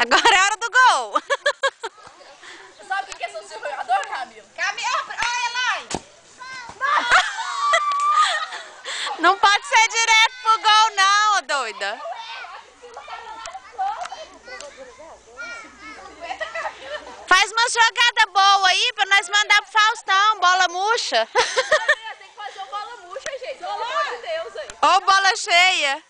Agora é a hora do gol. Sabe o que é seu jogador, Camila? Olha lá! Não pode ser direto pro gol não, ô doida. Faz uma jogada boa aí pra nós mandar pro Faustão, bola murcha. Tem que fazer o bola murcha, gente. Pelo amor de Deus aí. Ou bola cheia.